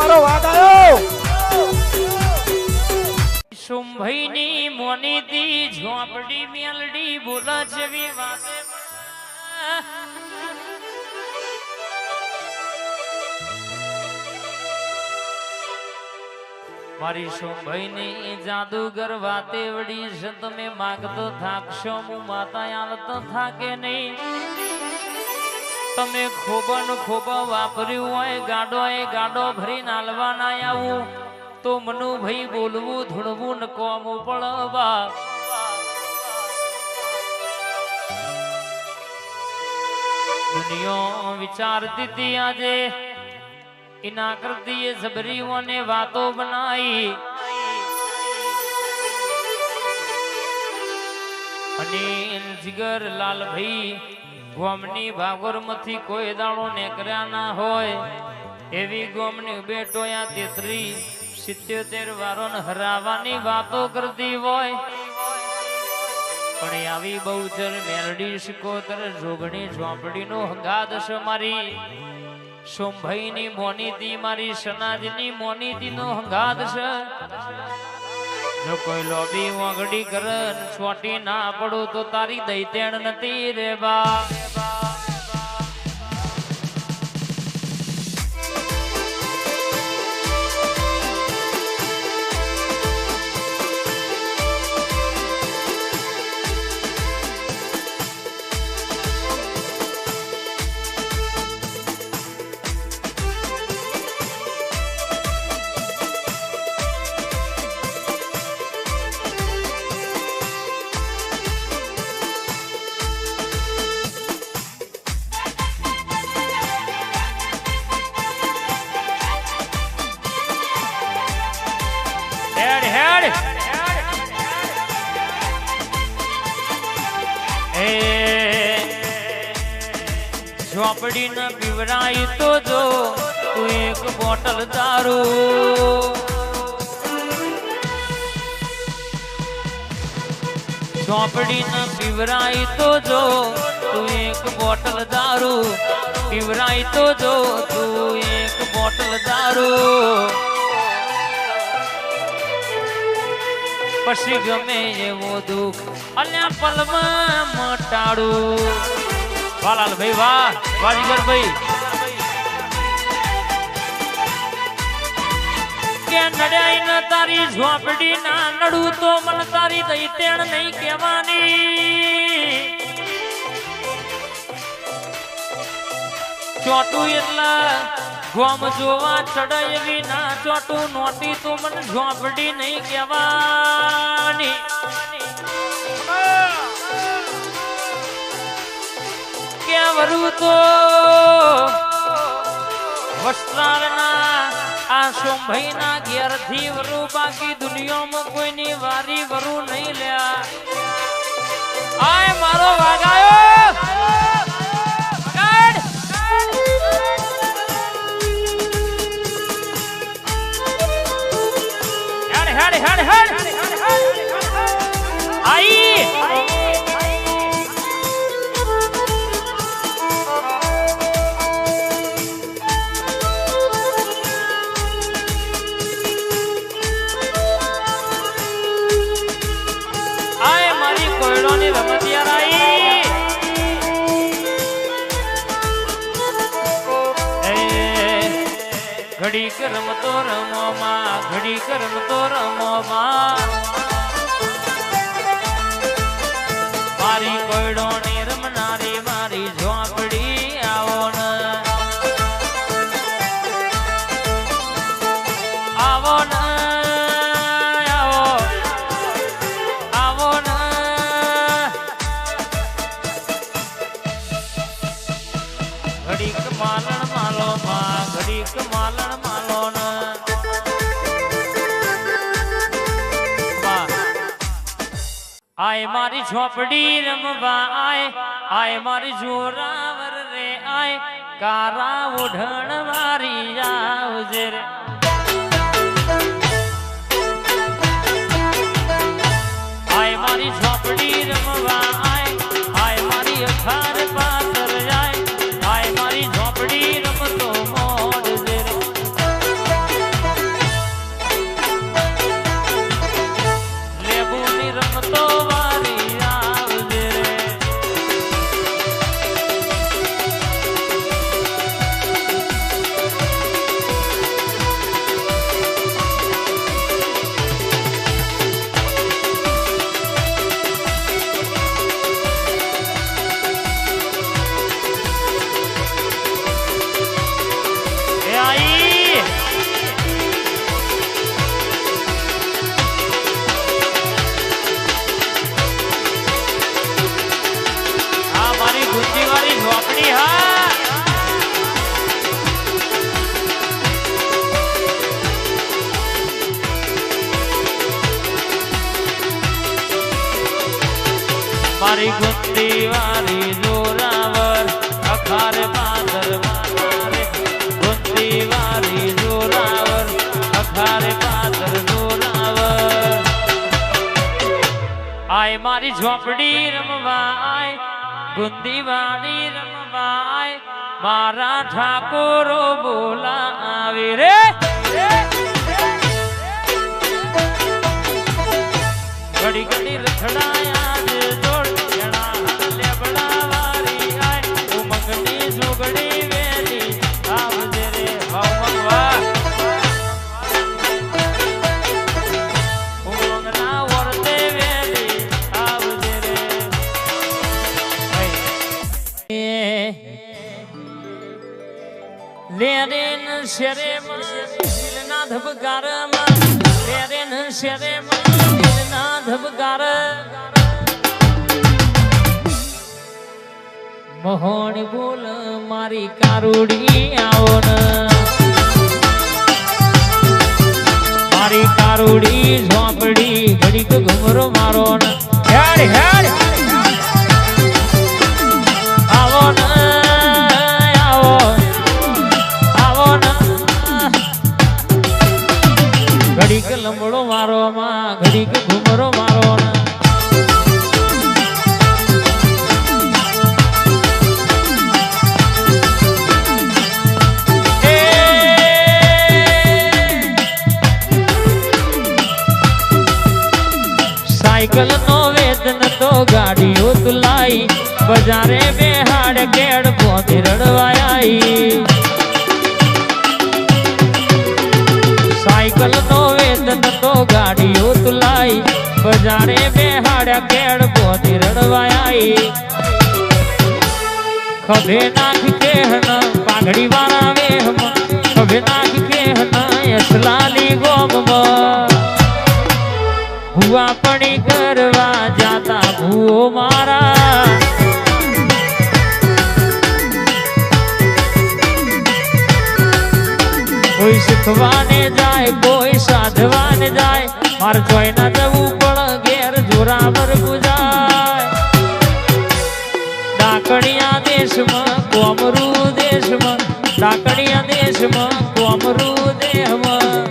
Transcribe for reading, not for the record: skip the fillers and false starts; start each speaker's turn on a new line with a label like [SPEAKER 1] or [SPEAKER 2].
[SPEAKER 1] મારો વાગ આવ્યો.
[SPEAKER 2] શુંભઈની મોનીતી ઝોપડી મેલડી બોલ જેવી વાતે મારી શુંભઈની જાદુગર વાતે વડી છે. તમે માગતો થાકશો હું માતા આવતો થાકે નહીં. તમે ખૂબ વાપર્યું હોય ગાડો એ ગાડો ભરી નાલવા ના આવું તો મનુ ભાઈ બોલવું ધૂણવું ન કોમું પડવા. દુનિયા વિચારતી હતી આજે इना कर दिए जबरियों ने बातों बनाई. अनिल जिगर लाल भाई गोमनी भागोर मथी कोई दाड़ो ने कर्या ना होय एवी गोमनी बेटो या 33-77 वारों हरावानी बातों करती होय. पण आवी बहुचर मेलडी शिकोतर जोगणी झोपड़ी नो हंगाद मारी શુંભઈની મોનીતી મારી સનાજની મોનીતી નો હંગાત છે. જો કોઈ લોબી વાગડી કરે છોટી ના પડો તો તારી દૈતેણ નથી રે બા. झोपड़ी न पीवराई तो जो तू एक बोतल दारू. झोपड़ी न पीवराई तो जो तू एक बोतल दारू. पीवराई तो जो तू एक बोतल दारू. પછી ગમે એવો દુઃખ અલ્યા પલમાં મટાડું. વાલાલ ભાઈ વાહ વાજીગર ભાઈ કે નડ્યાઈ ન તારી ઝોપડી ના નડું તો મન તારી દૈતેણ નહીં કહેવાની. ચોટું એટલા ગોમ જોવા ચડે એવી ના ચોટું નોટી તો મન ઝોપડી નહીં કહેવાની. વરુ તો વસ્ત્રાલના આ શુંભઈના ઘેરથી વરુ બાકી દુનિયામાં કોઈની વારી વરુ નહીં લ્યા. આય મારો વાગાયો હેડ હેડ હેડ આઈ ઘડી રમતો રમો માં ઘડી રમતો રમો માં મારી કોયડો ની રમનારી મારી ઝોપડી આવો ને આવો ને આવો આવો ને ઘડીક માલણ માલો માં ઘડીક માલણ आए मारी झोपड़ी रमवा आए आए मारी जोरावर रे आए कारा उड़न मारी जावजे रे आए मारी झोपड़ी रमवा आए आए मारी अखार पातर आए आए मारी झोपड़ी रमतो मोड़ जे रे મારી ગુંદી વાળી જોરાવર અખાર પાદર મારે ગુંદી વાળી જોરાવર અખાર પાદર જોરાવર આય મારી ઝોપડી રમવા આય ગુંદી વાળી રમવા આય મારા ઠાકોરો બોલા આવે રે ઘડી ઘડી રખડાયા જોડ જણા લેબડા વાળી આય ઉમંગની સુગડી વેલી આવજે રે ભાવમવા ઉમંગના વર્તે વેલી આવજે રે લેરેન શરેમાં દિલના ધબકારમાં લેરેન શરેમાં દિલના ધબકાર મોહણી બોલ મારી કારુડી આવો ને મારી કારુડી ઝોપડી ઘડીક ઘુમરો મારો ને હેડ હેડ આવો ને આવો આવો ને ઘડીક લંબડો મારો માં ઘડીક ઘુમરો મારો ને સાયકલ નો વેતન તો ગાડીઓ તુલાઈ બજારે બેહાડ કેડ પોતી રડવાઈ સાયકલ નો વેતન તો ગાડીઓ તુલાઈ બજારે બેહાડ કેડ પોતી રડવાઈ ખભે નાખ કેહન પાઘડી વાળા વેહમ ખભે નાખ કેહન અસલાલી ગોમમાં ભૂવા પડી કરવા જાતા ભૂઓ મારા કોઈ શીખવાને જાય કોઈ સાધવાને જાય માર જોઈ ના જવું પણ ઘેર જોરાવર ગુજાય ડાકણિયા દેશમાં કોમરૂ દેશમાં ડાકણિયા દેશમાં કોમરૂ દેહમાં